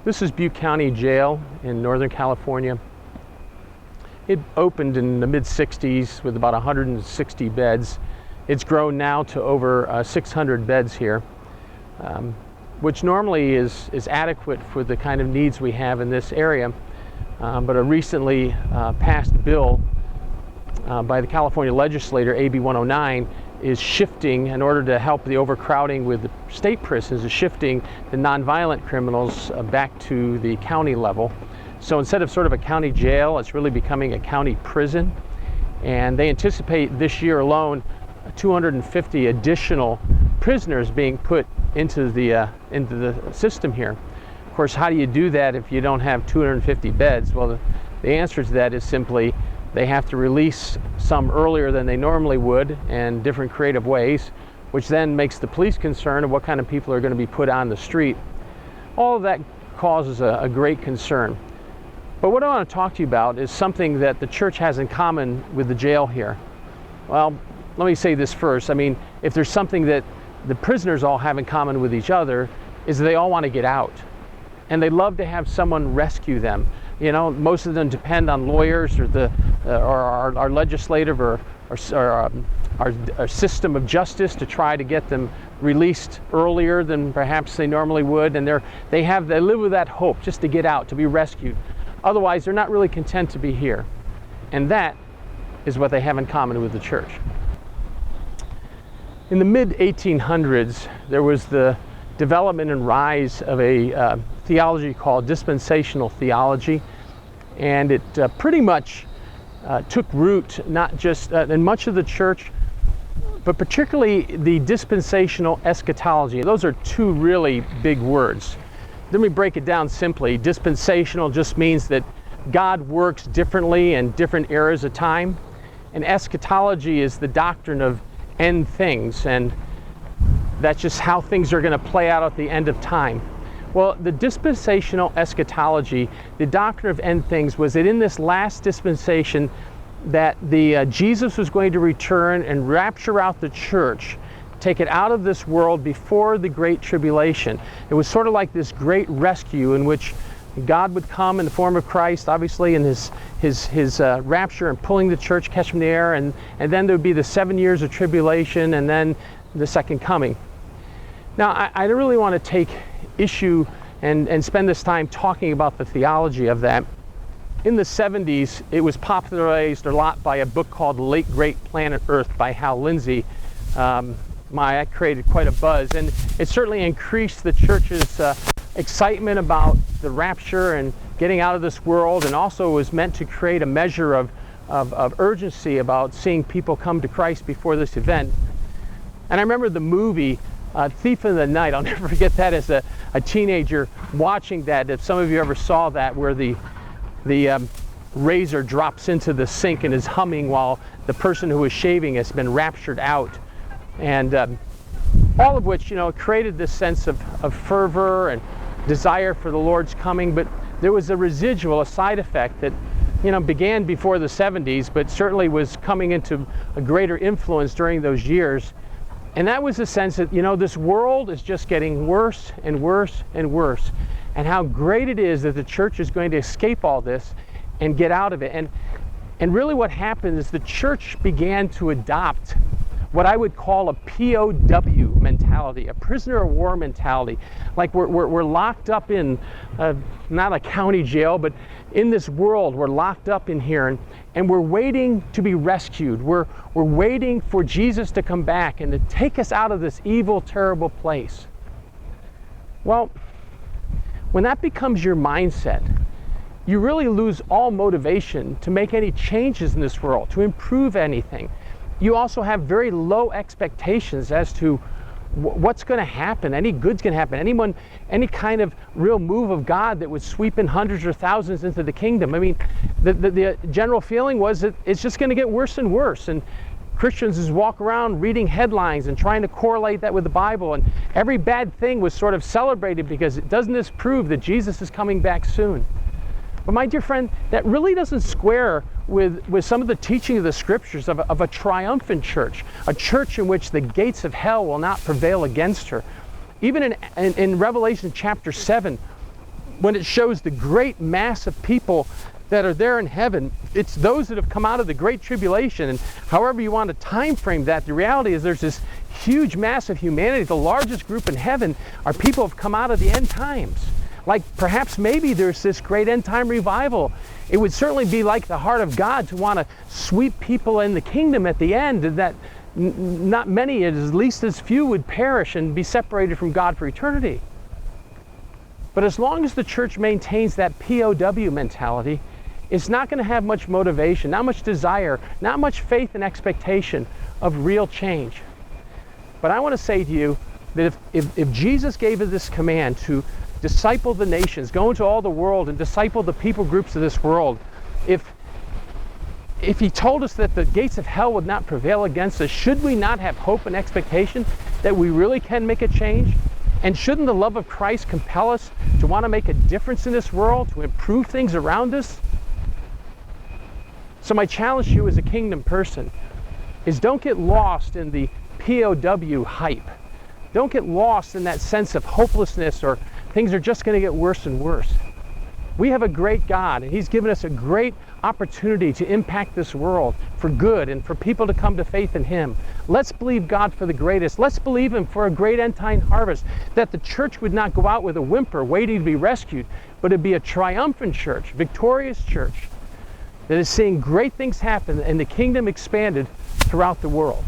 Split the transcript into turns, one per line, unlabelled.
This is Butte County Jail in Northern California. It opened in the mid-60s with about 160 beds. It's grown now to over 600 beds here, which normally is adequate for the kind of needs we have in this area. But a recently passed bill by the California legislator, AB 109, is shifting, in order to help the overcrowding with the state prisons, is shifting the nonviolent criminals back to the county level. So instead of sort of a county jail, it's really becoming a county prison. And they anticipate this year alone 250 additional prisoners being put into the system here. Of course, how do you do that if you don't have 250 beds? Well, the answer to that is simply they have to release some earlier than they normally would, and different creative ways, which then makes the police concerned of what kind of people are going to be put on the street. All of that causes a great concern. But what I want to talk to you about is something that the church has in common with the jail here. Well, let me say this first. I mean, if there's something that the prisoners all have in common with each other, is that they all want to get out. And they love to have someone rescue them. You know, most of them depend on lawyers or our legislative or our system of justice to try to get them released earlier than perhaps they normally would. And they live with that hope just to get out, to be rescued. Otherwise, they're not really content to be here. And that is what they have in common with the church. In the mid-1800s, there was the development and rise of a theology called dispensational theology, and it pretty much took root not just in much of the church, but particularly the dispensational eschatology. Those are two really big words. Let me break it down simply. Dispensational just means that God works differently in different eras of time, and eschatology is the doctrine of end things, and that's just how things are going to play out at the end of time. Well, the dispensational eschatology, the doctrine of end things, was that in this last dispensation that Jesus was going to return and rapture out the church, take it out of this world before the Great Tribulation. It was sort of like this great rescue in which God would come in the form of Christ, obviously, in his rapture and pulling the church, catch from the air, and then there would be the 7 years of tribulation and then the second coming. Now, I really want to take issue and spend this time talking about the theology of that. In the 70s, it was popularized a lot by a book called The Late Great Planet Earth by Hal Lindsey. That created quite a buzz, and it certainly increased the church's excitement about the rapture and getting out of this world, and also was meant to create a measure of urgency about seeing people come to Christ before this event. And I remember the movie Thief in the Night. I'll never forget that as a teenager watching that. If some of you ever saw that, where the razor drops into the sink and is humming while the person who was shaving has been raptured out. And all of which, created this sense of fervor and desire for the Lord's coming. But there was a residual, a side effect that, began before the 70s, but certainly was coming into a greater influence during those years. And that was the sense that, this world is just getting worse and worse and worse. And how great it is that the church is going to escape all this and get out of it. And really what happened is the church began to adopt what I would call a POW mentality, a prisoner of war mentality. Like we're locked up in, not a county jail, but in this world, we're locked up in here, and we're waiting to be rescued. We're waiting for Jesus to come back and to take us out of this evil, terrible place. Well, when that becomes your mindset, you really lose all motivation to make any changes in this world, to improve anything. You also have very low expectations as to what's going to happen, any good's going to happen, any kind of real move of God that would sweep in hundreds or thousands into the kingdom. I mean, the general feeling was that it's just going to get worse and worse. And Christians just walk around reading headlines and trying to correlate that with the Bible. And every bad thing was sort of celebrated because doesn't this prove that Jesus is coming back soon? But my dear friend, that really doesn't square with some of the teaching of the scriptures of a triumphant church, a church in which the gates of hell will not prevail against her. Even in Revelation chapter 7, when it shows the great mass of people that are there in heaven, it's those that have come out of the Great Tribulation. And however you want to time frame that, the reality is there's this huge mass of humanity. The largest group in heaven are people who have come out of the end times. Like perhaps maybe there's this great end time revival. It would certainly be like the heart of God to want to sweep people in the kingdom at the end, and that not many, at least as few, would perish and be separated from God for eternity. But as long as the church maintains that POW mentality, it's not going to have much motivation, not much desire, not much faith and expectation of real change. But I want to say to you that if Jesus gave us this command to disciple the nations, go into all the world and disciple the people groups of this world, if he told us that the gates of hell would not prevail against us, should we not have hope and expectation that we really can make a change? And shouldn't the love of Christ compel us to want to make a difference in this world, to improve things around us? So my challenge to you as a kingdom person is, don't get lost in the POW hype. Don't get lost in that sense of hopelessness or things are just going to get worse and worse. We have a great God, and He's given us a great opportunity to impact this world for good and for people to come to faith in Him. Let's believe God for the greatest. Let's believe Him for a great end time harvest, that the church would not go out with a whimper waiting to be rescued, but it'd be a triumphant church, victorious church that is seeing great things happen and the kingdom expanded throughout the world.